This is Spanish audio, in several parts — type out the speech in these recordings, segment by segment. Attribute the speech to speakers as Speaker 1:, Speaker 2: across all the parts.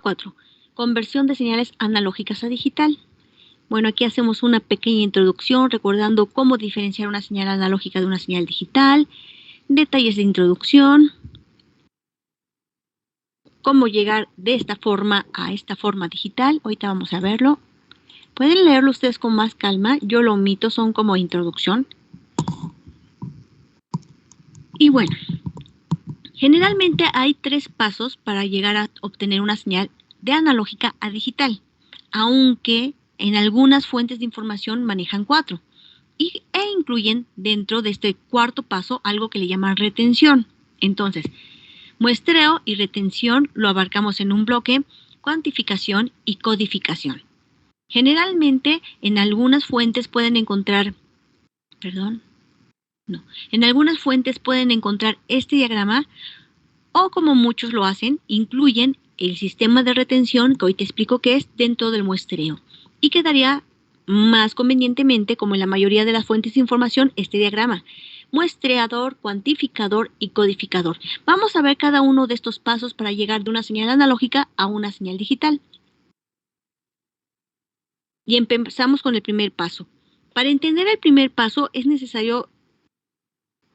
Speaker 1: 4. Conversión de señales analógicas a digital. Bueno, aquí hacemos una pequeña introducción recordando cómo diferenciar una señal analógica de una señal digital, detalles de introducción, cómo llegar de esta forma a esta forma digital. Ahorita vamos a verlo. Pueden leerlo ustedes con más calma, yo lo omito, son como introducción. Y bueno, generalmente hay 3 pasos para llegar a obtener una señal de analógica a digital, aunque en algunas fuentes de información manejan 4 e incluyen dentro de este cuarto paso algo que le llaman retención. Entonces, muestreo y retención lo abarcamos en un bloque, cuantificación y codificación. Generalmente en algunas fuentes pueden encontrar, en algunas fuentes pueden encontrar este diagrama o como muchos lo hacen, incluyen el sistema de retención que hoy te explico qué es dentro del muestreo y quedaría más convenientemente, como en la mayoría de las fuentes de información, este diagrama: muestreador, cuantificador y codificador. Vamos a ver cada uno de estos pasos para llegar de una señal analógica a una señal digital. Y empezamos con el primer paso. Para entender el primer paso es necesario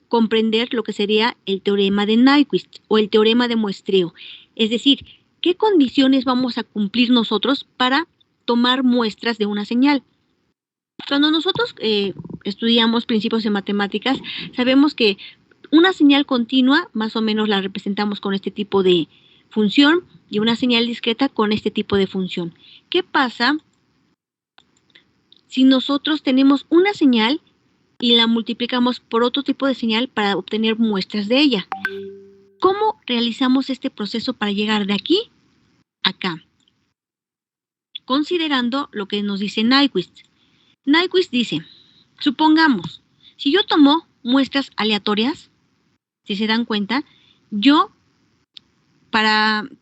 Speaker 1: comprender lo que sería el teorema de Nyquist o el teorema de muestreo. Es decir, ¿qué condiciones vamos a cumplir nosotros para tomar muestras de una señal? Cuando nosotros estudiamos principios de matemáticas, sabemos que una señal continua más o menos la representamos con este tipo de función y una señal discreta con este tipo de función. ¿Qué pasa si nosotros tenemos una señal y la multiplicamos por otro tipo de señal para obtener muestras de ella? ¿Cómo realizamos este proceso para llegar de aquí a acá? Considerando lo que nos dice Nyquist. Nyquist dice, supongamos, si yo tomo muestras aleatorias, si se dan cuenta, yo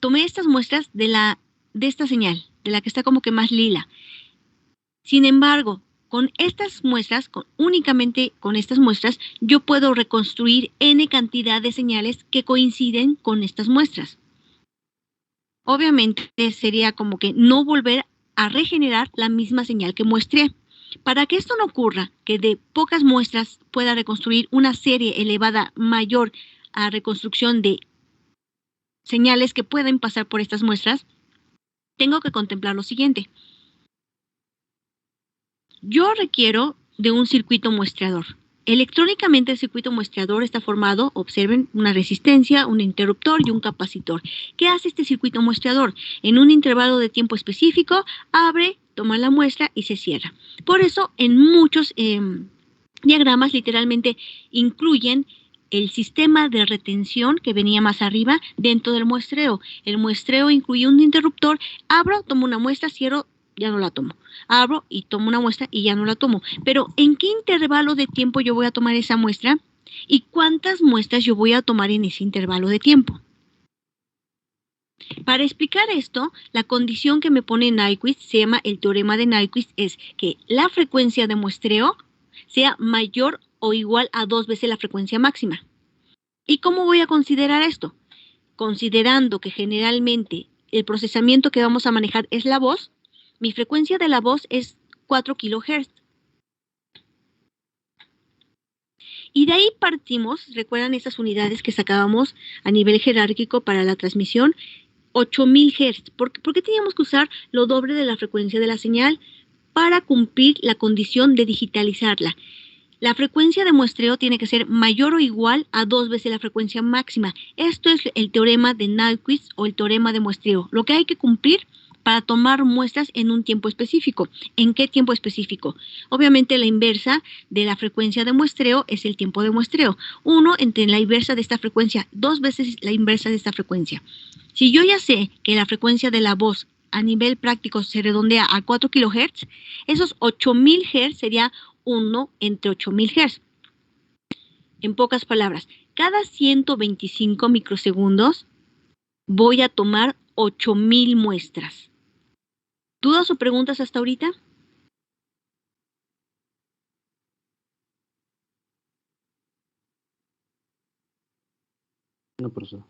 Speaker 1: tomé estas muestras de esta señal, de la que está como que más lila. Sin embargo, con estas muestras, únicamente con estas muestras, yo puedo reconstruir n cantidad de señales que coinciden con estas muestras. Obviamente sería como que no volver a regenerar la misma señal que muestré. Para que esto no ocurra, que de pocas muestras pueda reconstruir una serie elevada mayor a reconstrucción de señales que pueden pasar por estas muestras, tengo que contemplar lo siguiente. Yo requiero de un circuito muestreador. Electrónicamente el circuito muestreador está formado, observen, una resistencia, un interruptor y un capacitor. ¿Qué hace este circuito muestreador? En un intervalo de tiempo específico, abre, toma la muestra y se cierra. Por eso en muchos diagramas literalmente incluyen el sistema de retención que venía más arriba dentro del muestreo. El muestreo incluye un interruptor, abro, tomo una muestra, cierro, ya no la tomo. Abro y tomo una muestra y ya no la tomo. Pero ¿en qué intervalo de tiempo yo voy a tomar esa muestra? ¿Y cuántas muestras yo voy a tomar en ese intervalo de tiempo? Para explicar esto, la condición que me pone Nyquist, se llama el teorema de Nyquist, es que la frecuencia de muestreo sea mayor o igual a 2 veces la frecuencia máxima. ¿Y cómo voy a considerar esto? Considerando que generalmente el procesamiento que vamos a manejar es la voz, mi frecuencia de la voz es 4 kHz. Y de ahí partimos, recuerdan esas unidades que sacábamos a nivel jerárquico para la transmisión, 8000 Hz. ¿Por qué teníamos que usar lo doble de la frecuencia de la señal? Para cumplir la condición de digitalizarla. La frecuencia de muestreo tiene que ser mayor o igual a 2 veces la frecuencia máxima. Esto es el teorema de Nyquist o el teorema de muestreo. Lo que hay que cumplir para tomar muestras en un tiempo específico. ¿En qué tiempo específico? Obviamente la inversa de la frecuencia de muestreo es el tiempo de muestreo. 1 entre la inversa de esta frecuencia, 2 veces la inversa de esta frecuencia. Si yo ya sé que la frecuencia de la voz a nivel práctico se redondea a 4 kHz, esos 8000 Hz sería 1 entre 8000 Hz. En pocas palabras, cada 125 microsegundos voy a tomar 8000 muestras. ¿Dudas o preguntas hasta ahorita?
Speaker 2: No, profesor.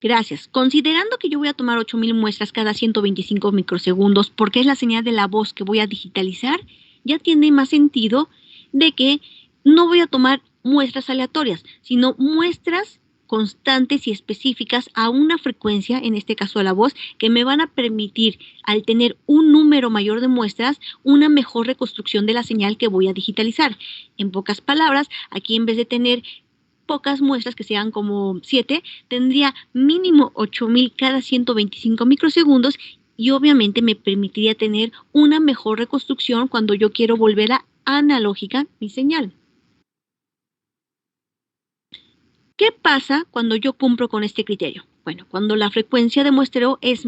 Speaker 1: Gracias. Considerando que yo voy a tomar 8,000 muestras cada 125 microsegundos, porque es la señal de la voz que voy a digitalizar, ya tiene más sentido de que no voy a tomar muestras aleatorias, sino muestras constantes y específicas a una frecuencia, en este caso la voz, que me van a permitir, al tener un número mayor de muestras, una mejor reconstrucción de la señal que voy a digitalizar. En pocas palabras, aquí en vez de tener pocas muestras, que sean como 7, tendría mínimo 8,000 cada 125 microsegundos y obviamente me permitiría tener una mejor reconstrucción cuando yo quiero volver a analógica mi señal. ¿Qué pasa cuando yo cumplo con este criterio? Bueno, cuando la frecuencia de muestreo es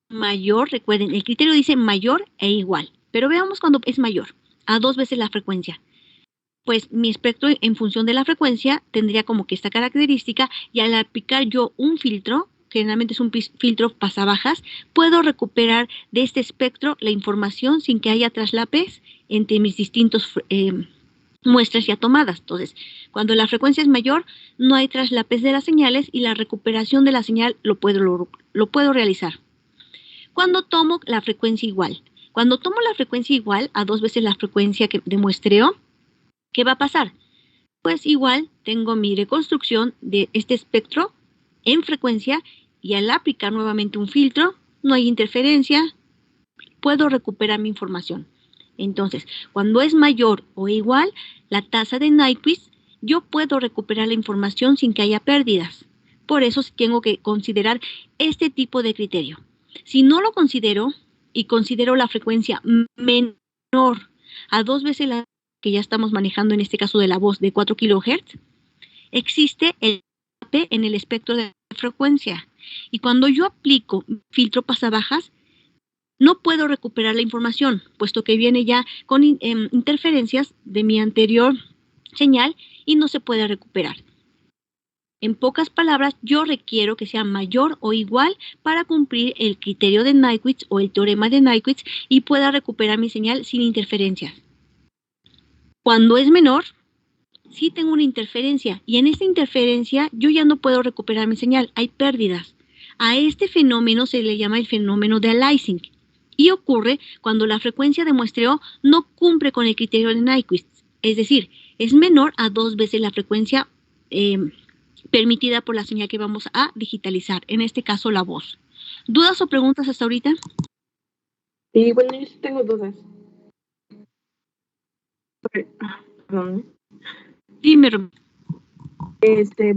Speaker 1: mayor, recuerden, el criterio dice mayor e igual, pero veamos cuando es mayor, a 2 veces la frecuencia. Pues mi espectro en función de la frecuencia tendría como que esta característica y al aplicar yo un filtro, generalmente es un filtro pasabajas, puedo recuperar de este espectro la información sin que haya traslapes entre mis distintos muestras ya tomadas. Entonces, cuando la frecuencia es mayor, no hay traslapes de las señales y la recuperación de la señal lo puedo realizar. Cuando tomo la frecuencia igual, cuando tomo la frecuencia igual a 2 veces la frecuencia de muestreo, ¿qué va a pasar? Pues igual tengo mi reconstrucción de este espectro en frecuencia y al aplicar nuevamente un filtro, no hay interferencia, puedo recuperar mi información. Entonces, cuando es mayor o igual la tasa de Nyquist, yo puedo recuperar la información sin que haya pérdidas. Por eso tengo que considerar este tipo de criterio. Si no lo considero y considero la frecuencia menor a 2 veces la que ya estamos manejando en este caso de la voz de 4 kHz, existe el traslape en el espectro de frecuencia. Y cuando yo aplico filtro pasabajas, no puedo recuperar la información, puesto que viene ya con interferencias de mi anterior señal y no se puede recuperar. En pocas palabras, yo requiero que sea mayor o igual para cumplir el criterio de Nyquist o el teorema de Nyquist y pueda recuperar mi señal sin interferencias. Cuando es menor, sí tengo una interferencia y en esta interferencia yo ya no puedo recuperar mi señal, hay pérdidas. A este fenómeno se le llama el fenómeno de aliasing y ocurre cuando la frecuencia de muestreo no cumple con el criterio de Nyquist, es decir, es menor a 2 veces la frecuencia permitida por la señal que vamos a digitalizar, en este caso la voz. ¿Dudas o preguntas hasta ahorita?
Speaker 2: Sí, bueno, yo sí tengo dudas. Perdón.
Speaker 1: Dime.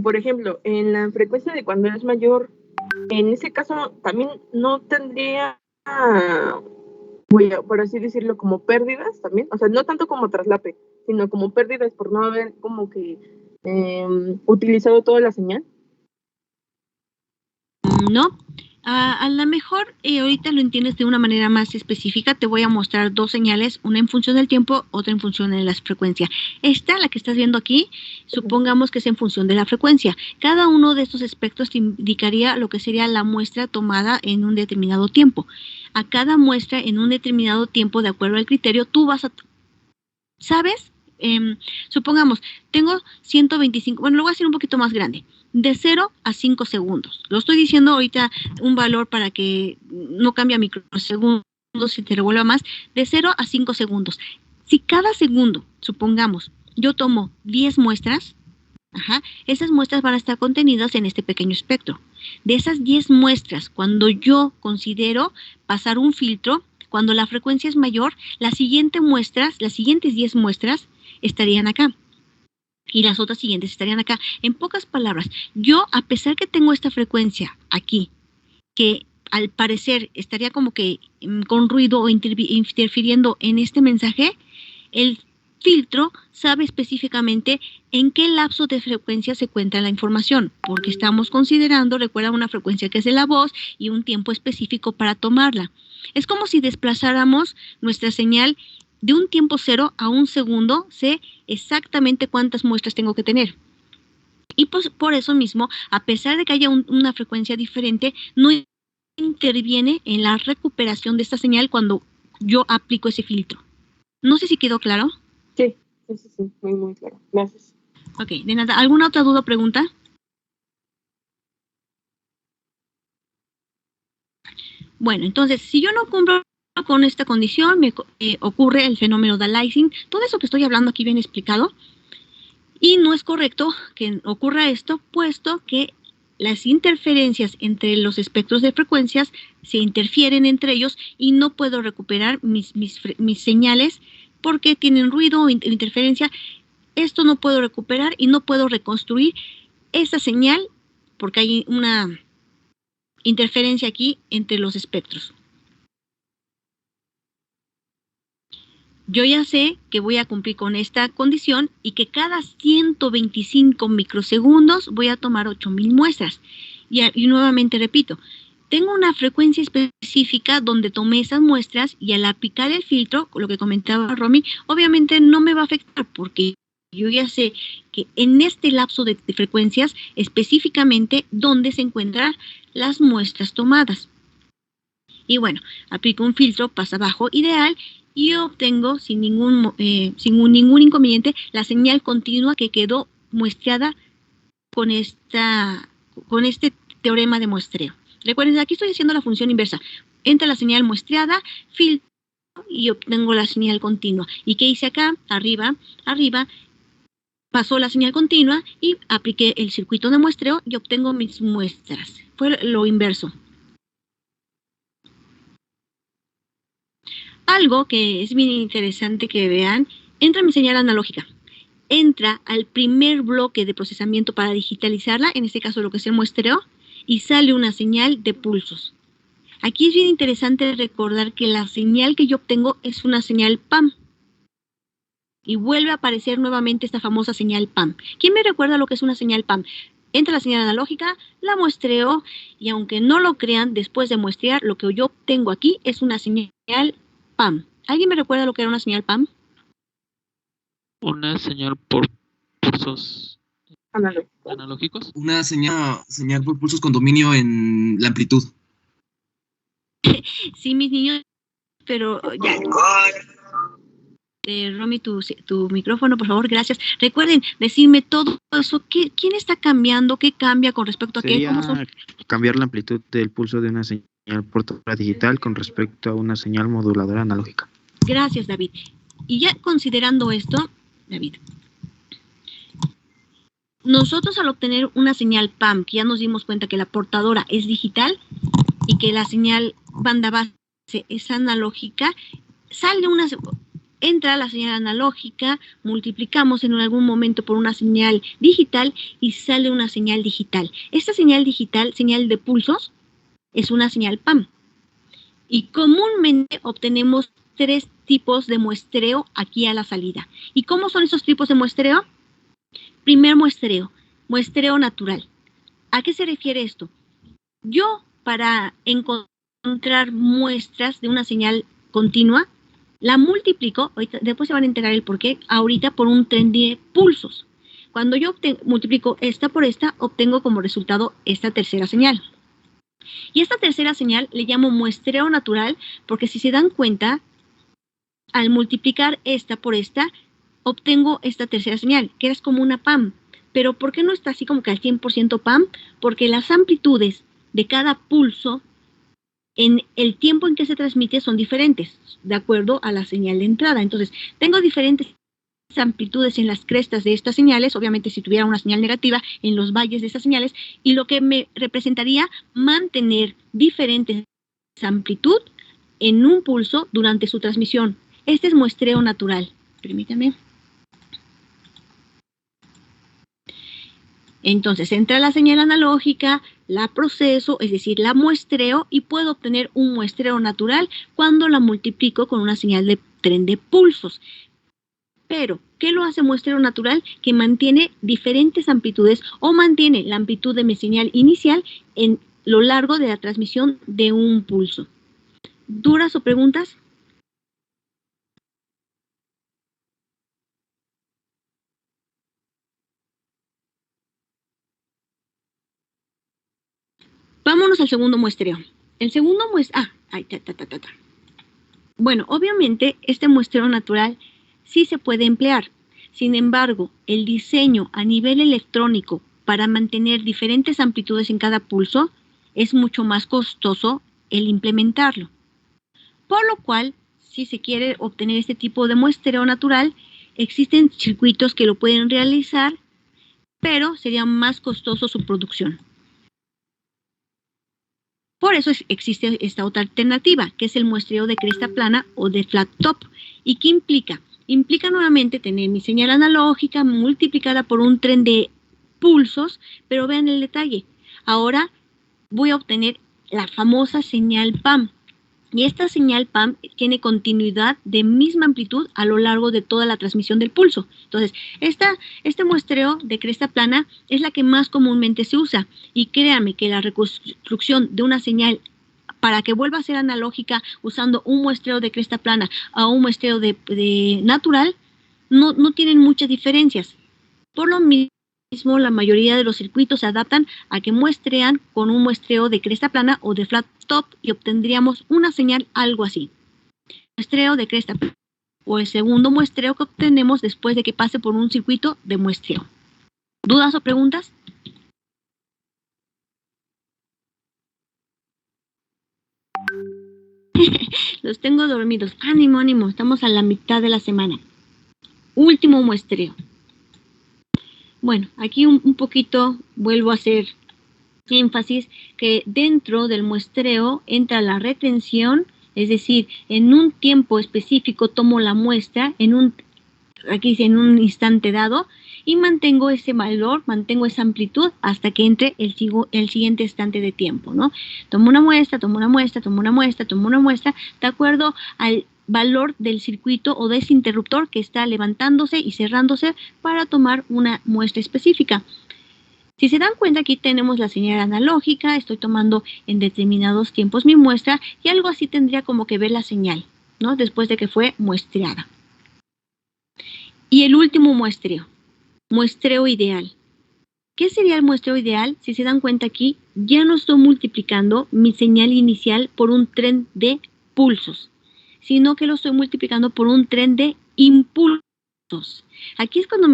Speaker 2: Por ejemplo, en la frecuencia de cuando es mayor, en ese caso también no tendría, por así decirlo, como pérdidas también, o sea, no tanto como traslape, sino como pérdidas por no haber como que utilizado toda la señal.
Speaker 1: No, a lo mejor ahorita lo entiendes de una manera más específica. Te voy a mostrar 2 señales, una en función del tiempo, otra en función de la frecuencia. Esta, la que estás viendo aquí, supongamos que es en función de la frecuencia. Cada uno de estos espectros te indicaría lo que sería la muestra tomada en un determinado tiempo. A cada muestra en un determinado tiempo, de acuerdo al criterio, tú vas a... ¿Sabes? Supongamos, tengo 125, bueno, lo voy a hacer un poquito más grande, de 0 a 5 segundos. Lo estoy diciendo ahorita un valor para que no cambie a microsegundos, si te revuelva más, de 0 a 5 segundos. Si cada segundo, supongamos, yo tomo 10 muestras, esas muestras van a estar contenidas en este pequeño espectro. De esas 10 muestras, cuando yo considero pasar un filtro, cuando la frecuencia es mayor, las siguientes 10 muestras estarían acá y las otras siguientes estarían acá. En pocas palabras, yo, a pesar que tengo esta frecuencia aquí, que al parecer estaría como que con ruido o interfiriendo en este mensaje, el filtro sabe específicamente en qué lapso de frecuencia se encuentra la información, porque estamos considerando, recuerda, una frecuencia que es de la voz y un tiempo específico para tomarla. Es como si desplazáramos nuestra señal de un tiempo 0 a un segundo, sé exactamente cuántas muestras tengo que tener. Y pues por eso mismo, a pesar de que haya una frecuencia diferente, no interviene en la recuperación de esta señal cuando yo aplico ese filtro. No sé si quedó claro.
Speaker 2: Sí, muy claro. Gracias.
Speaker 1: Ok, de nada. ¿Alguna otra duda o pregunta? Bueno, entonces, si yo no cumplo con esta condición, me ocurre el fenómeno de aliasing. Todo eso que estoy hablando aquí bien explicado. Y no es correcto que ocurra esto, puesto que las interferencias entre los espectros de frecuencias se interfieren entre ellos y no puedo recuperar mis señales porque tienen ruido o interferencia. Esto no puedo recuperar y no puedo reconstruir esa señal porque hay una interferencia aquí entre los espectros. Yo ya sé que voy a cumplir con esta condición y que cada 125 microsegundos voy a tomar 8,000 muestras. Y nuevamente repito, tengo una frecuencia específica donde tomé esas muestras y al aplicar el filtro, lo que comentaba Romy, obviamente no me va a afectar porque yo ya sé que en este lapso de frecuencias específicamente donde se encuentran las muestras tomadas. Y bueno, aplico un filtro pasa bajo ideal y obtengo sin ningún inconveniente la señal continua que quedó muestreada con este teorema de muestreo. Recuerden, aquí estoy haciendo la función inversa. Entra la señal muestreada, filtro y obtengo la señal continua. ¿Y qué hice acá? Arriba, pasó la señal continua y apliqué el circuito de muestreo y obtengo mis muestras. Fue lo inverso. Algo que es bien interesante que vean, entra mi señal analógica, entra al primer bloque de procesamiento para digitalizarla, en este caso lo que es el muestreo, y sale una señal de pulsos. Aquí es bien interesante recordar que la señal que yo obtengo es una señal PAM. Y vuelve a aparecer nuevamente esta famosa señal PAM. ¿Quién me recuerda lo que es una señal PAM? Entra la señal analógica, la muestreo, y aunque no lo crean, después de muestrear, lo que yo obtengo aquí es una señal PAM. ¿Alguien me recuerda lo que era una señal PAM?
Speaker 3: Una señal por pulsos analógicos.
Speaker 4: Una señal por pulsos con dominio en la amplitud.
Speaker 1: Sí, mis niños, pero ya. Romy, tu micrófono, por favor, gracias. Recuerden decirme todo eso. ¿Quién está cambiando? ¿Qué cambia con respecto a qué? ¿Cómo son?
Speaker 5: Cambiar la amplitud del pulso de una señal portadora digital con respecto a una señal moduladora analógica.
Speaker 1: Gracias, David. Y ya considerando esto, David, nosotros al obtener una señal PAM, que ya nos dimos cuenta que la portadora es digital y que la señal banda base es analógica, entra la señal analógica, multiplicamos en algún momento por una señal digital y sale una señal digital. Esta señal digital, señal de pulsos, es una señal PAM. Y comúnmente obtenemos 3 tipos de muestreo aquí a la salida. ¿Y cómo son esos tipos de muestreo? Primer muestreo, muestreo natural. ¿A qué se refiere esto? Yo, para encontrar muestras de una señal continua, la multiplico, después se van a enterar el por qué, ahorita por un tren de pulsos. Cuando yo multiplico esta por esta, obtengo como resultado esta tercera señal. Y esta tercera señal le llamo muestreo natural, porque si se dan cuenta, al multiplicar esta por esta, obtengo esta tercera señal, que es como una PAM. Pero ¿por qué no está así como que al 100% PAM? Porque las amplitudes de cada pulso en el tiempo en que se transmite son diferentes, de acuerdo a la señal de entrada. Entonces, tengo diferentes amplitudes en las crestas de estas señales, obviamente si tuviera una señal negativa en los valles de estas señales, y lo que me representaría mantener diferentes amplitud en un pulso durante su transmisión. Este es muestreo natural. Permítame. Entonces, entra la señal analógica, la proceso, es decir, la muestreo, y puedo obtener un muestreo natural cuando la multiplico con una señal de tren de pulsos. Pero, ¿qué lo hace muestreo natural? Que mantiene diferentes amplitudes o mantiene la amplitud de mi señal inicial en lo largo de la transmisión de un pulso. ¿Dudas o preguntas? Vámonos al segundo muestreo. El segundo muestreo... Bueno, obviamente este muestreo natural sí se puede emplear. Sin embargo, el diseño a nivel electrónico para mantener diferentes amplitudes en cada pulso es mucho más costoso el implementarlo. Por lo cual, si se quiere obtener este tipo de muestreo natural, existen circuitos que lo pueden realizar, pero sería más costoso su producción. Por eso existe esta otra alternativa, que es el muestreo de cresta plana o de flat top. ¿Y qué implica? Implica nuevamente tener mi señal analógica multiplicada por un tren de pulsos, pero vean el detalle. Ahora voy a obtener la famosa señal PAM. Y esta señal PAM tiene continuidad de misma amplitud a lo largo de toda la transmisión del pulso. Entonces, este muestreo de cresta plana es la que más comúnmente se usa. Y créanme que la reconstrucción de una señal para que vuelva a ser analógica usando un muestreo de cresta plana a un muestreo de natural, no tienen muchas diferencias. Por lo mismo, la mayoría de los circuitos se adaptan a que muestrean con un muestreo de cresta plana o de flat top y obtendríamos una señal algo así. Muestreo de cresta plana o el segundo muestreo que obtenemos después de que pase por un circuito de muestreo. ¿Dudas o preguntas? Los tengo dormidos. Ánimo, ánimo. Estamos a la mitad de la semana. Último muestreo. Bueno, aquí un poquito vuelvo a hacer énfasis que dentro del muestreo entra la retención, es decir, en un tiempo específico tomo la muestra, aquí dice en un instante dado, y mantengo ese valor, mantengo esa amplitud hasta que entre el siguiente instante de tiempo, ¿no? Tomo una muestra, tomo una muestra, tomo una muestra, tomo una muestra, de acuerdo al valor del circuito o de ese interruptor que está levantándose y cerrándose para tomar una muestra específica. Si se dan cuenta, aquí tenemos la señal analógica, estoy tomando en determinados tiempos mi muestra y algo así tendría como que ver la señal, ¿no? Después de que fue muestreada. Y el último muestreo ideal. ¿Qué sería el muestreo ideal? Si se dan cuenta aquí, ya no estoy multiplicando mi señal inicial por un tren de pulsos, sino que lo estoy multiplicando por un tren de impulsos. Aquí es cuando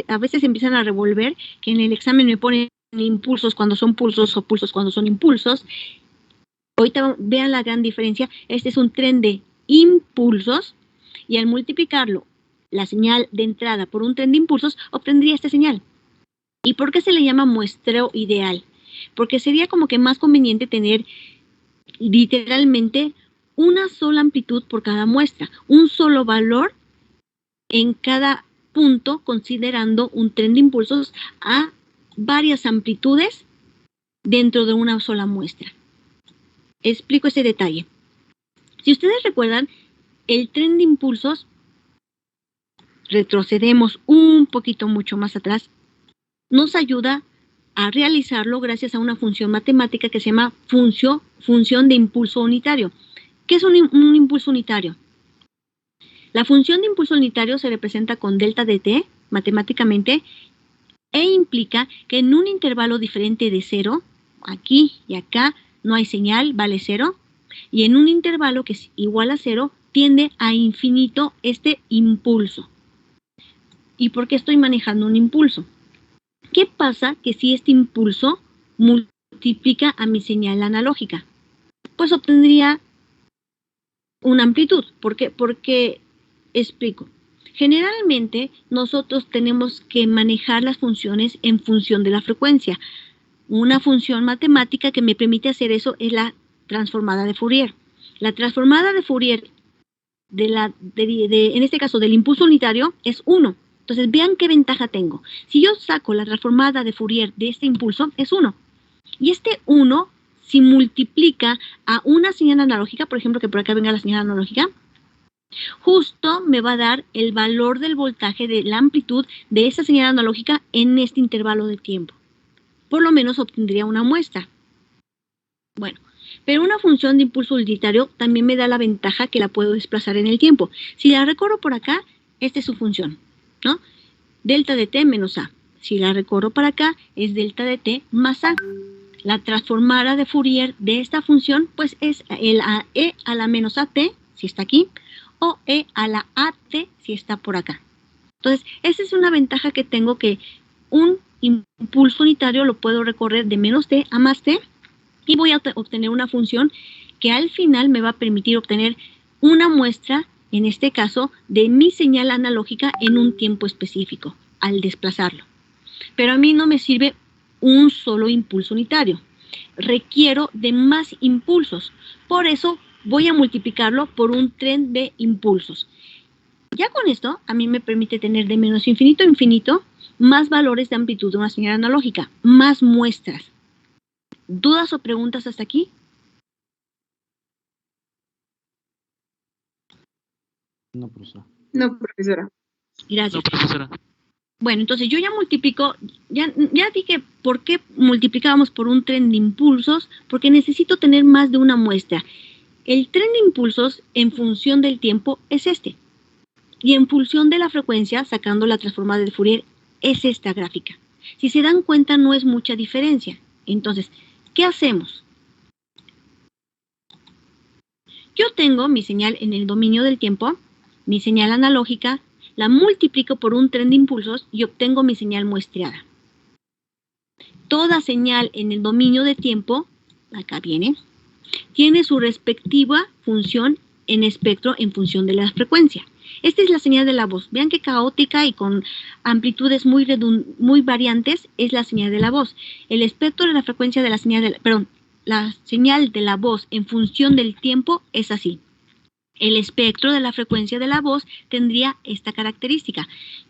Speaker 1: a veces empiezan a revolver, que en el examen me ponen impulsos cuando son pulsos o pulsos cuando son impulsos. Ahorita vean la gran diferencia. Este es un tren de impulsos y al multiplicarlo, la señal de entrada por un tren de impulsos, obtendría esta señal. ¿Y por qué se le llama muestreo ideal? Porque sería como que más conveniente tener literalmente una sola amplitud por cada muestra, un solo valor en cada punto, considerando un tren de impulsos a varias amplitudes dentro de una sola muestra. Explico ese detalle. Si ustedes recuerdan, el tren de impulsos, retrocedemos un poquito mucho más atrás, nos ayuda a realizarlo gracias a una función matemática que se llama función de impulso unitario. ¿Qué es un impulso unitario? La función de impulso unitario se representa con delta de t matemáticamente e implica que en un intervalo diferente de 0, aquí y acá no hay señal, vale 0, y en un intervalo que es igual a 0, tiende a infinito este impulso. ¿Y por qué estoy manejando un impulso? ¿Qué pasa que si este impulso multiplica a mi señal analógica? Pues obtendría una amplitud. ¿Por qué? Porque, explico. Generalmente nosotros tenemos que manejar las funciones en función de la frecuencia. Una función matemática que me permite hacer eso es la transformada de Fourier. La transformada de Fourier, en este caso del impulso unitario, es 1. Entonces vean qué ventaja tengo. Si yo saco la transformada de Fourier de este impulso, es 1. Y este 1, si multiplica a una señal analógica, por ejemplo, que por acá venga la señal analógica, justo me va a dar el valor del voltaje de la amplitud de esa señal analógica en este intervalo de tiempo. Por lo menos obtendría una muestra. Bueno, pero una función de impulso unitario también me da la ventaja que la puedo desplazar en el tiempo. Si la recorro por acá, esta es su función, ¿no? Delta de t menos a. Si la recorro para acá, es delta de t más a. La transformada de Fourier de esta función, pues es el e a la menos at, si está aquí, o e a la at, si está por acá. Entonces, esa es una ventaja que tengo, que un impulso unitario lo puedo recorrer de menos t a más t, y voy a obtener una función que al final me va a permitir obtener una muestra, en este caso, de mi señal analógica en un tiempo específico, al desplazarlo. Pero a mí no me sirve un solo impulso unitario. Requiero de más impulsos. Por eso voy a multiplicarlo por un tren de impulsos. Ya con esto, a mí me permite tener de menos infinito a infinito más valores de amplitud de una señal analógica, más muestras. ¿Dudas o preguntas hasta aquí?
Speaker 5: No, profesora.
Speaker 2: No, profesora.
Speaker 1: Gracias.
Speaker 3: No, profesora.
Speaker 1: Bueno, entonces yo ya multiplico, ya dije por qué multiplicábamos por un tren de impulsos, porque necesito tener más de una muestra. El tren de impulsos en función del tiempo es este. Y en función de la frecuencia, sacando la transformada de Fourier, es esta gráfica. Si se dan cuenta, no es mucha diferencia. Entonces, ¿qué hacemos? Yo tengo mi señal en el dominio del tiempo, mi señal analógica, la multiplico por un tren de impulsos y obtengo mi señal muestreada. Toda señal en el dominio de tiempo, acá viene, tiene su respectiva función en espectro en función de la frecuencia. Esta es la señal de la voz. Vean qué caótica y con amplitudes muy variantes es la señal de la voz. El espectro de la frecuencia de la señal la señal de la voz en función del tiempo es así. El espectro de la frecuencia de la voz tendría esta característica.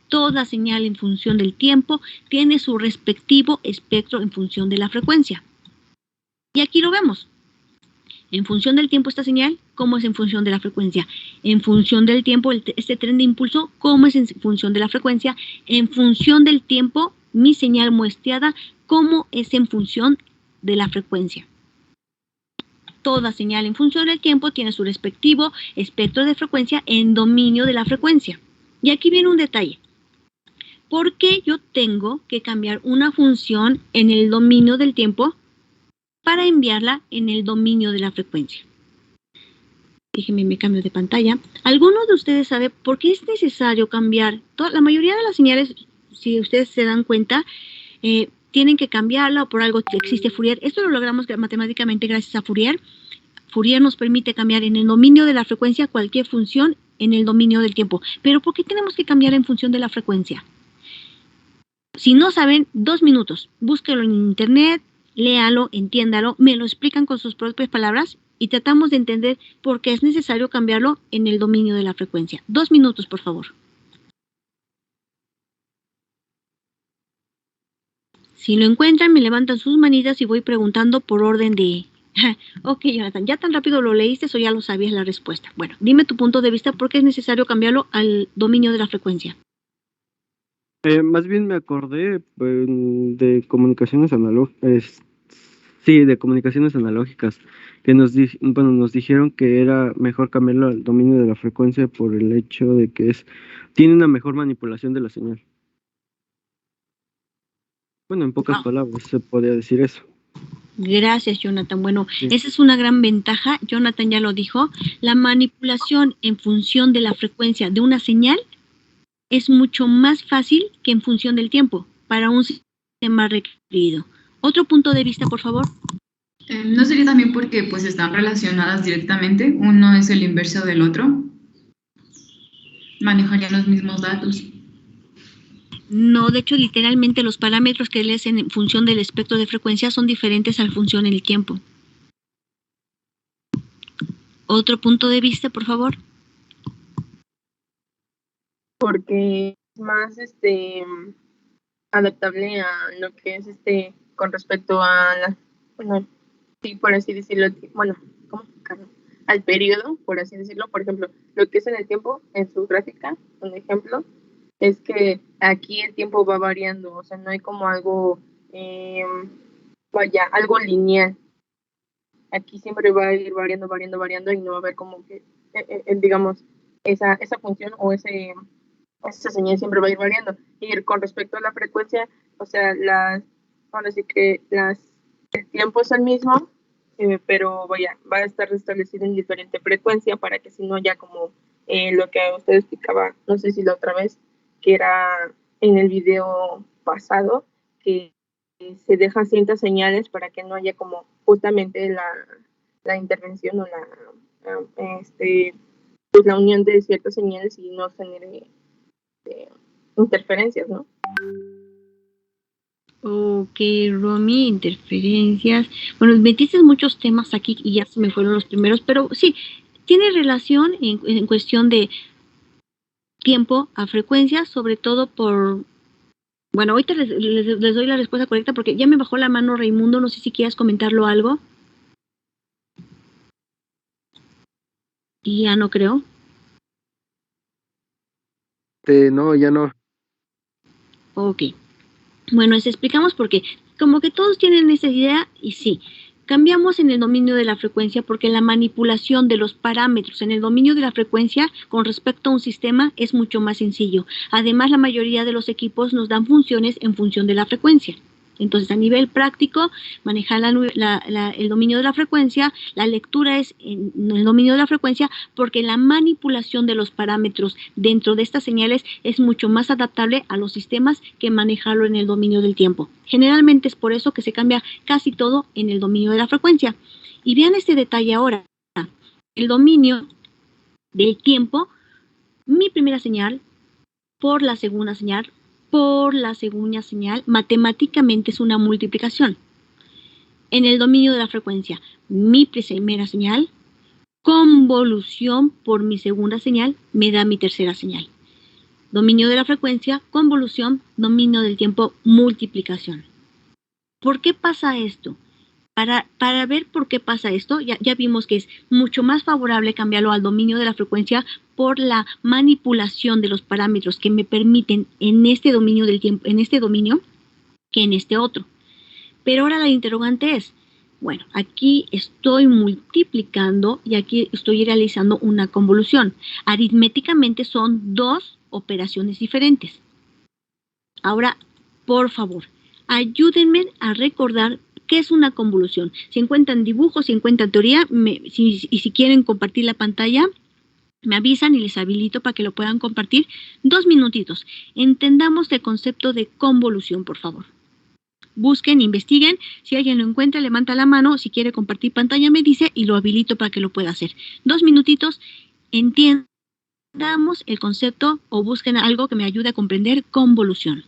Speaker 1: Toda señal en función del tiempo tiene su respectivo espectro en función de la frecuencia. Y aquí lo vemos. En función del tiempo esta señal, ¿cómo es en función de la frecuencia? En función del tiempo, este tren de impulso, ¿cómo es en función de la frecuencia? En función del tiempo, mi señal muestreada, ¿cómo es en función de la frecuencia? Toda señal en función del tiempo tiene su respectivo espectro de frecuencia en dominio de la frecuencia. Y aquí viene un detalle. ¿Por qué yo tengo que cambiar una función en el dominio del tiempo para enviarla en el dominio de la frecuencia? Déjenme me cambio de pantalla. ¿Alguno de ustedes sabe por qué es necesario cambiar? La mayoría de las señales, si ustedes se dan cuenta, tienen que cambiarla o por algo existe Fourier. Esto lo logramos matemáticamente gracias a Fourier. Fourier nos permite cambiar en el dominio de la frecuencia cualquier función en el dominio del tiempo. Pero ¿por qué tenemos que cambiar en función de la frecuencia? Si no saben, 2 minutos. Búsquelo en internet, léalo, entiéndalo, me lo explican con sus propias palabras y tratamos de entender por qué es necesario cambiarlo en el dominio de la frecuencia. 2 minutos, por favor. Si lo encuentran, me levantan sus manitas y voy preguntando por orden de... Ok, Jonathan, ¿ya tan rápido lo leíste o ya lo sabías la respuesta? Bueno, dime tu punto de vista, ¿por qué es necesario cambiarlo al dominio de la frecuencia?
Speaker 6: Más bien me acordé de comunicaciones analógicas, sí, de comunicaciones analógicas, que nos dijeron que era mejor cambiarlo al dominio de la frecuencia por el hecho de que tiene una mejor manipulación de la señal. Bueno, en pocas palabras se podría decir eso.
Speaker 1: Gracias, Jonathan. Bueno,
Speaker 6: Sí.
Speaker 1: Esa es una gran ventaja. Jonathan ya lo dijo. La manipulación en función de la frecuencia de una señal es mucho más fácil que en función del tiempo para un sistema requerido. Otro punto de vista, por favor.
Speaker 7: ¿No sería también porque pues están relacionadas directamente? Uno es el inverso del otro. Manejarían los mismos datos.
Speaker 1: No, de hecho, literalmente los parámetros que lees en función del espectro de frecuencia son diferentes a la función en el tiempo. Otro punto de vista, por favor.
Speaker 2: Porque es más adaptable a lo que es con respecto a bueno, sí, por así decirlo, bueno, ¿cómo explicarlo? Al periodo, por así decirlo. Por ejemplo, lo que es en el tiempo, en su gráfica, un ejemplo, es que aquí el tiempo va variando, o sea, no hay como algo, algo lineal. Aquí siempre va a ir variando y no va a haber como que, digamos, esa función o esa señal siempre va a ir variando. Y con respecto a la frecuencia, o sea, ahora sí que el tiempo es el mismo, pero va a estar establecido en diferente frecuencia para que si no ya como lo que usted explicaba, no sé si la otra vez, que era en el video pasado, que se dejan ciertas señales para que no haya como justamente la intervención o pues la unión de ciertas señales y no genere interferencias, ¿no?
Speaker 1: Ok, Romy, interferencias. Bueno, metiste muchos temas aquí y ya se me fueron los primeros, pero sí, tiene relación en cuestión de tiempo a frecuencia, sobre todo por... Bueno, ahorita les doy la respuesta correcta porque ya me bajó la mano Raimundo, no sé si quieras comentarlo algo. Y ya no creo.
Speaker 6: No, ya no.
Speaker 1: Ok. Bueno, les explicamos porque como que todos tienen esa idea y sí, cambiamos en el dominio de la frecuencia porque la manipulación de los parámetros en el dominio de la frecuencia con respecto a un sistema es mucho más sencillo. Además, la mayoría de los equipos nos dan funciones en función de la frecuencia. Entonces, a nivel práctico, manejar el dominio de la frecuencia, la lectura es en el dominio de la frecuencia porque la manipulación de los parámetros dentro de estas señales es mucho más adaptable a los sistemas que manejarlo en el dominio del tiempo. Generalmente es por eso que se cambia casi todo en el dominio de la frecuencia. Y vean este detalle ahora. El dominio del tiempo, mi primera señal por la segunda señal, por la segunda señal, matemáticamente es una multiplicación. En el dominio de la frecuencia, mi primera señal, convolución por mi segunda señal, me da mi tercera señal. Dominio de la frecuencia, convolución, dominio del tiempo, multiplicación. ¿Por qué pasa esto? Para ver por qué pasa esto, ya vimos que es mucho más favorable cambiarlo al dominio de la frecuencia por la manipulación de los parámetros que me permiten en este dominio del tiempo, en este dominio, que en este otro. Pero ahora la interrogante es, bueno, aquí estoy multiplicando y aquí estoy realizando una convolución. Aritméticamente son dos operaciones diferentes. Ahora, por favor, ayúdenme a recordar qué es una convolución. Si encuentran dibujos, si encuentran teoría, y si quieren compartir la pantalla, me avisan y les habilito para que lo puedan compartir. 2 minutitos. Entendamos el concepto de convolución, por favor. Busquen, investiguen. Si alguien lo encuentra, levanta la mano. Si quiere compartir pantalla, me dice y lo habilito para que lo pueda hacer. 2 minutitos. Entendamos el concepto o busquen algo que me ayude a comprender convolución.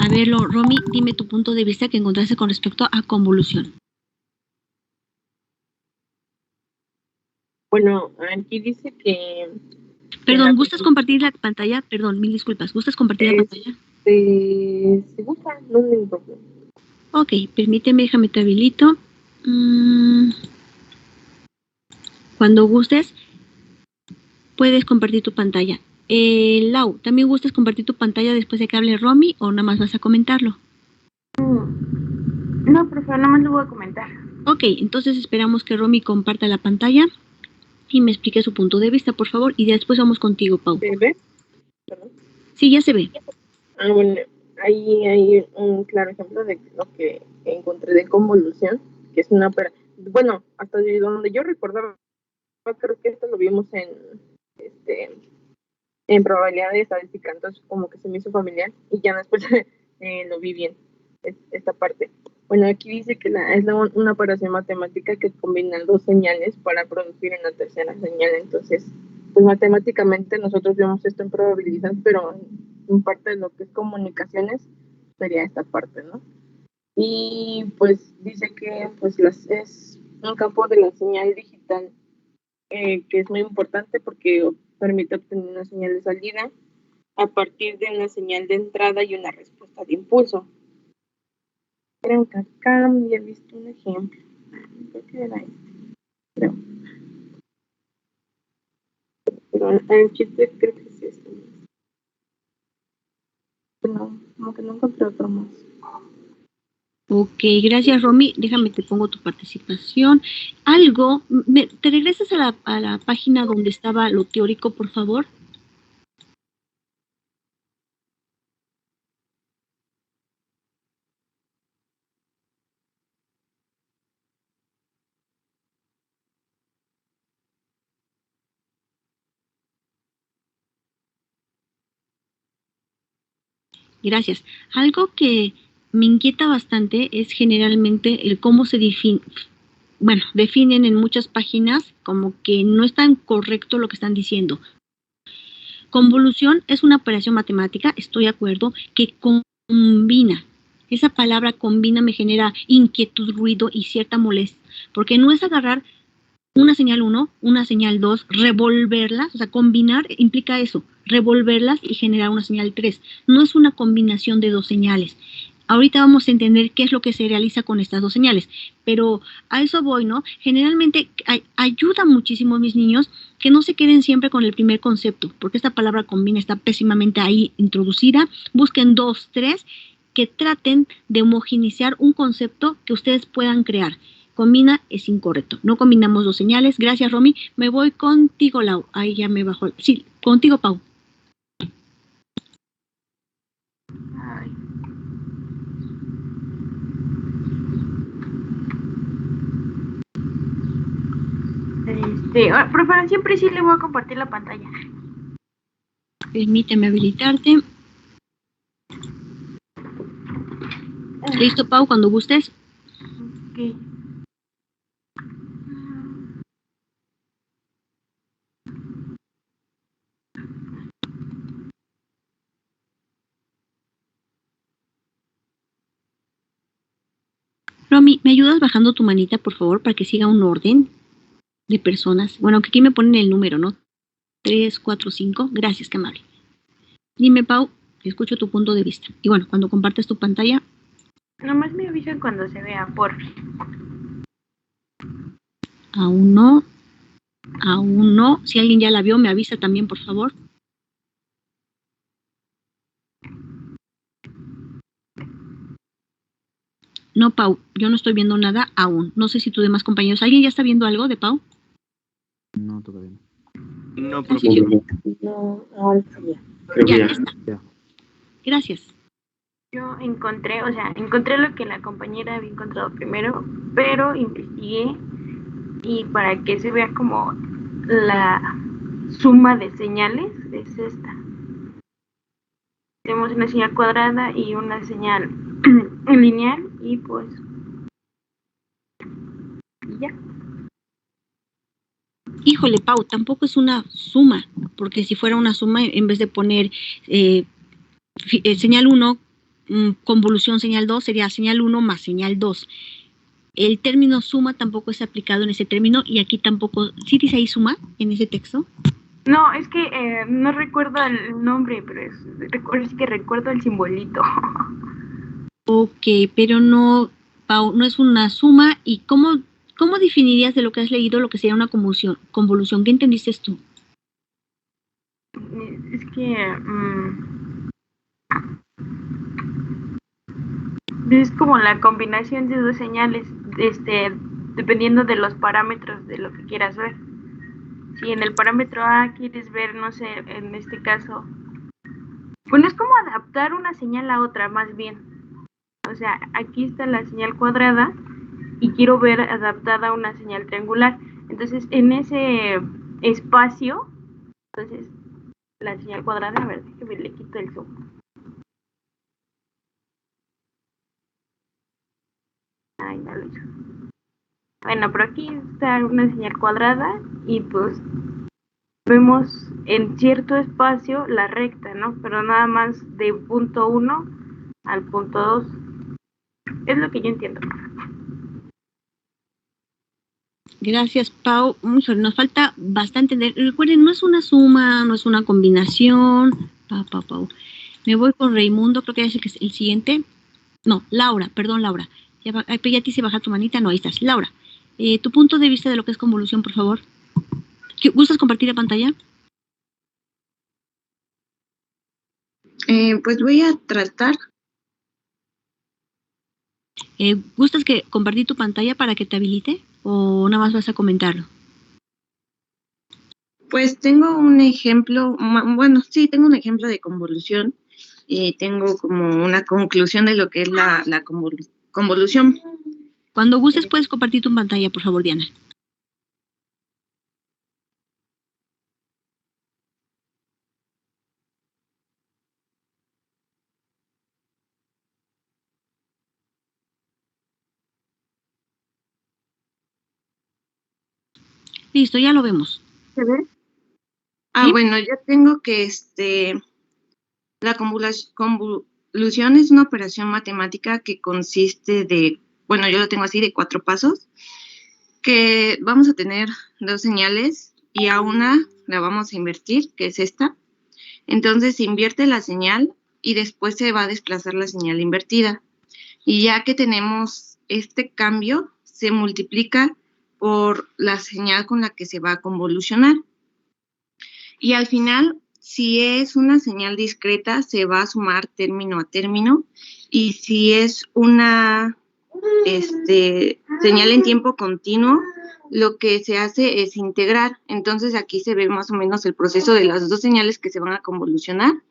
Speaker 1: A ver, Romy, dime tu punto de vista que encontraste con respecto a convolución.
Speaker 2: Bueno, aquí dice que...
Speaker 1: Perdón, ¿gustas compartir la pantalla? Perdón, mil disculpas. ¿Gustas compartir la pantalla?
Speaker 2: Si gusta, no me importa.
Speaker 1: Ok, permíteme, déjame te habilito. Cuando gustes, puedes compartir tu pantalla. Lau, ¿también gustas compartir tu pantalla después de que hable Romy o nada más vas a comentarlo?
Speaker 2: No, profe, nada más lo voy a comentar.
Speaker 1: Ok, entonces esperamos que Romy comparta la pantalla y me explique su punto de vista, por favor, y después vamos contigo, Pau.
Speaker 2: ¿Se ve? ¿Perdón?
Speaker 1: Sí, ya se ve.
Speaker 2: Bueno, ahí hay un claro ejemplo de lo que encontré de convolución, que es una... Bueno, hasta donde yo recordaba, creo que esto lo vimos en probabilidad de estadística, entonces como que se me hizo familiar y ya después lo vi bien, esta parte. Bueno, aquí dice que es una operación matemática que combina dos señales para producir una tercera señal. Entonces, pues matemáticamente nosotros vemos esto en probabilidad, pero en parte de lo que es comunicaciones sería esta parte, ¿no? y pues dice que pues es un campo de la señal digital que es muy importante porque permite obtener una señal de salida a partir de una señal de entrada y una respuesta de impulso. Creo que acá había visto un ejemplo. Creo que era este. Creo. Pero el chiste creo que es este. No, como que no encontré otro más.
Speaker 1: Ok, gracias Romy. Déjame te pongo tu participación. ¿Te regresas a la página donde estaba lo teórico, por favor? Gracias. Algo que me inquieta bastante es generalmente el cómo se definen en muchas páginas como que no es tan correcto lo que están diciendo. Convolución es una operación matemática, estoy de acuerdo, que combina. Esa palabra combina me genera inquietud, ruido y cierta molestia, porque no es agarrar una señal 1, una señal 2, revolverlas, o sea, combinar implica eso, revolverlas y generar una señal 3. No es una combinación de dos señales. Ahorita vamos a entender qué es lo que se realiza con estas dos señales, pero a eso voy, ¿no? Generalmente ayuda muchísimo a mis niños que no se queden siempre con el primer concepto, porque esta palabra combina está pésimamente ahí introducida. Busquen 2, 3, que traten de homogeneizar un concepto que ustedes puedan crear. Combina es incorrecto. No combinamos dos señales. Gracias, Romy. Me voy contigo, Lau. Ahí ya me bajó. Sí, contigo, Pau.
Speaker 8: Ay. Pero siempre sí le voy a compartir la pantalla.
Speaker 1: Permíteme habilitarte. ¿Listo, Pau? Cuando gustes.
Speaker 8: Ok.
Speaker 1: Romy, ¿me ayudas bajando tu manita, por favor, para que siga un orden de personas? Bueno, que aquí me ponen el número, ¿no? 3, 4, 5. Gracias, qué amable. Dime, Pau, escucho tu punto de vista. Y bueno, cuando compartes tu pantalla.
Speaker 8: Nomás me avisan cuando se vea, por fin.
Speaker 1: Aún no. Aún no. Si alguien ya la vio, me avisa también, por favor. No, Pau, yo no estoy viendo nada aún. No sé si tus demás compañeros. ¿Alguien ya está viendo algo de Pau?
Speaker 5: No, todavía no.
Speaker 6: No,
Speaker 2: No, ahora sí.
Speaker 1: Ya está. Gracias.
Speaker 8: Yo encontré lo que la compañera había encontrado primero, pero investigué y para que se vea como la suma de señales es esta. Tenemos una señal cuadrada y una señal lineal y pues ya.
Speaker 1: Híjole, Pau, tampoco es una suma, porque si fuera una suma, en vez de poner señal 1, convolución señal 2, sería señal 1 más señal 2. El término suma tampoco es aplicado en ese término y aquí tampoco. ¿Sí dice ahí suma en ese texto?
Speaker 8: No, es que no recuerdo el nombre, pero es que recuerdo el simbolito.
Speaker 1: Ok, pero no, Pau, no es una suma. ¿Y cómo definirías de lo que has leído lo que sería una convolución? ¿Qué entendiste tú?
Speaker 8: Es que es como la combinación de dos señales, dependiendo de los parámetros de lo que quieras ver. Si en el parámetro A quieres ver, no sé, en este caso, bueno, es como adaptar una señal a otra, más bien. O sea, aquí está la señal cuadrada y quiero ver adaptada una señal triangular. Entonces, en ese espacio, entonces, la señal cuadrada, a ver, déjame le quito el zoom. Ay, no lo hizo. Bueno, pero aquí está una señal cuadrada y pues vemos en cierto espacio la recta, ¿no? Pero nada más de punto 1 al punto 2. Es lo que yo entiendo.
Speaker 1: Gracias, Pau. Nos falta bastante entender. Recuerden, no es una suma, no es una combinación. Pau. Me voy con Raimundo, creo que es el siguiente. No, Laura, perdón, Laura. Ya te hice bajar tu manita. No, ahí estás. Laura, tu punto de vista de lo que es convolución, por favor. ¿Gustas compartir la pantalla?
Speaker 9: Pues voy a tratar.
Speaker 1: ¿Gustas que compartir tu pantalla para que te habilite o nada más vas a comentarlo?
Speaker 9: Pues tengo un ejemplo, bueno, sí, tengo un ejemplo de convolución y tengo como una conclusión de lo que es la convolución.
Speaker 1: Cuando gustes puedes compartir tu pantalla, por favor, Diana. Listo, ya lo vemos.
Speaker 9: ¿Se ve? ¿Sí? Bueno, ya tengo que la convolución es una operación matemática que consiste de, bueno, yo lo tengo así, de 4 pasos, que vamos a tener 2 señales y a una la vamos a invertir, que es esta. Entonces se invierte la señal y después se va a desplazar la señal invertida. Y ya que tenemos este cambio, se multiplica por la señal con la que se va a convolucionar. Y al final, si es una señal discreta, se va a sumar término a término. Y si es una señal en tiempo continuo, lo que se hace es integrar. Entonces aquí se ve más o menos el proceso de las 2 señales que se van a convolucionar.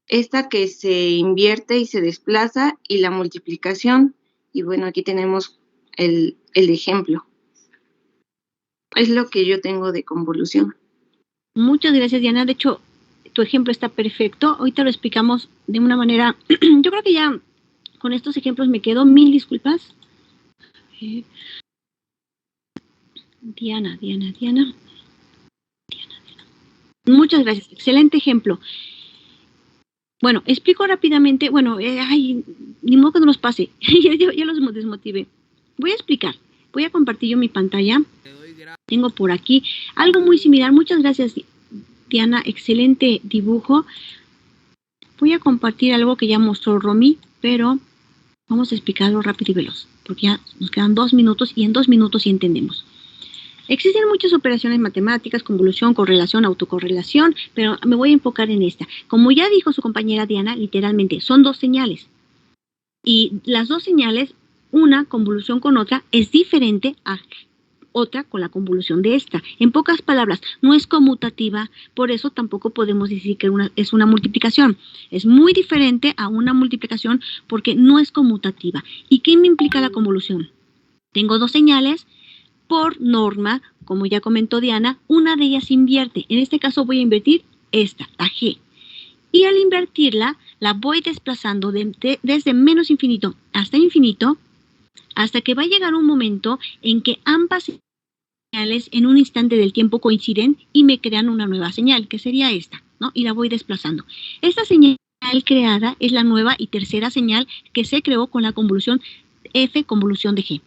Speaker 9: Esta que se invierte y se desplaza y la multiplicación. Y bueno, aquí tenemos el ejemplo. Es lo que yo tengo de convolución.
Speaker 1: Muchas gracias, Diana. De hecho, tu ejemplo está perfecto. Ahorita lo explicamos de una manera... Yo creo que ya con estos ejemplos me quedo. 1000 disculpas. Diana. Muchas gracias. Excelente ejemplo. Bueno, explico rápidamente. Bueno, ni modo que no nos pase. ya los desmotivé. Voy a explicar. Voy a compartir yo mi pantalla. Tengo por aquí algo muy similar. Muchas gracias, Diana. Excelente dibujo. Voy a compartir algo que ya mostró Romy, pero vamos a explicarlo rápido y veloz, porque ya nos quedan 2 minutos y en 2 minutos sí entendemos. Existen muchas operaciones matemáticas, convolución, correlación, autocorrelación, pero me voy a enfocar en esta. Como ya dijo su compañera Diana, literalmente son 2 señales. Y las 2 señales, una convolución con otra, es diferente a otra con la convolución de esta. En pocas palabras, no es conmutativa, por eso tampoco podemos decir que es una multiplicación. Es muy diferente a una multiplicación porque no es conmutativa. ¿Y qué me implica la convolución? Tengo 2 señales. Por norma, como ya comentó Diana, una de ellas invierte. En este caso voy a invertir esta, la G. Y al invertirla, la voy desplazando desde menos infinito hasta infinito, hasta que va a llegar un momento en que ambas señales en un instante del tiempo coinciden y me crean una nueva señal, que sería esta, ¿no? Y la voy desplazando. Esta señal creada es la nueva y tercera señal que se creó con la convolución F, convolución de G.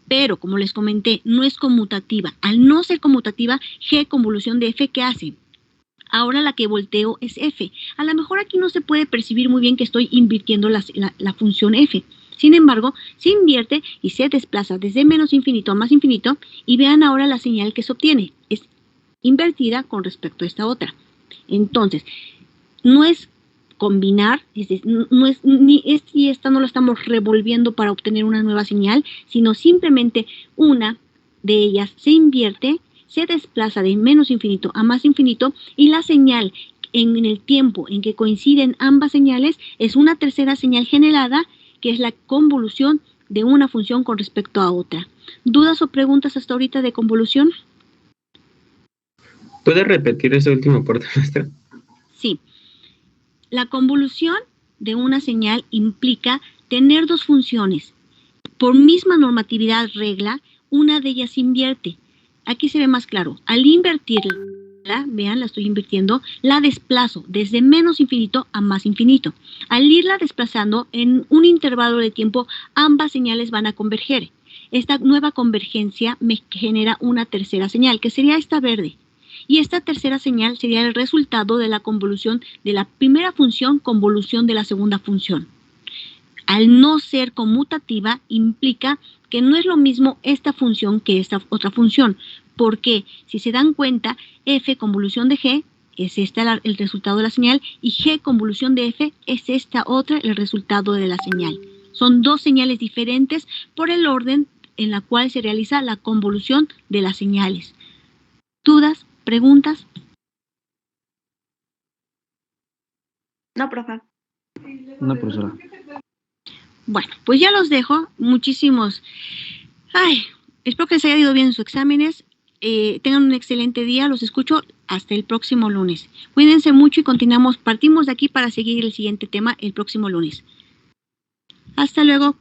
Speaker 1: Pero, como les comenté, no es conmutativa. Al no ser conmutativa, G, convolución de F, ¿qué hace? Ahora la que volteo es F. A lo mejor aquí no se puede percibir muy bien que estoy invirtiendo la función F. Sin embargo, se invierte y se desplaza desde menos infinito a más infinito y vean ahora la señal que se obtiene. Es invertida con respecto a esta otra. Entonces, no es combinar, no es ni esta y esta no lo estamos revolviendo para obtener una nueva señal, sino simplemente una de ellas se invierte, se desplaza de menos infinito a más infinito y la señal en el tiempo en que coinciden ambas señales es una tercera señal generada que es la convolución de una función con respecto a otra. ¿Dudas o preguntas hasta ahorita de convolución?
Speaker 10: ¿Puede repetir ese último parte, maestra?
Speaker 1: Sí. La convolución de una señal implica tener 2 funciones. Por misma normatividad regla, una de ellas invierte. Aquí se ve más claro. Al invertir vean, la estoy invirtiendo, la desplazo desde menos infinito a más infinito. Al irla desplazando en un intervalo de tiempo, ambas señales van a converger. Esta nueva convergencia me genera una tercera señal, que sería esta verde. Y esta tercera señal sería el resultado de la convolución de la primera función, convolución de la segunda función. Al no ser conmutativa, implica que no es lo mismo esta función que esta otra función. Porque, si se dan cuenta, f convolución de g es el resultado de la señal y g convolución de f es esta otra el resultado de la señal. Son dos señales diferentes por el orden en la cual se realiza la convolución de las señales. ¿Dudas? ¿Preguntas?
Speaker 8: No, profe.
Speaker 5: No, profesora.
Speaker 1: Bueno, pues ya los dejo. Muchísimos. Espero que les haya ido bien en sus exámenes. Tengan un excelente día. Los escucho hasta el próximo lunes. Cuídense mucho y partimos de aquí para seguir el siguiente tema el próximo lunes. Hasta luego.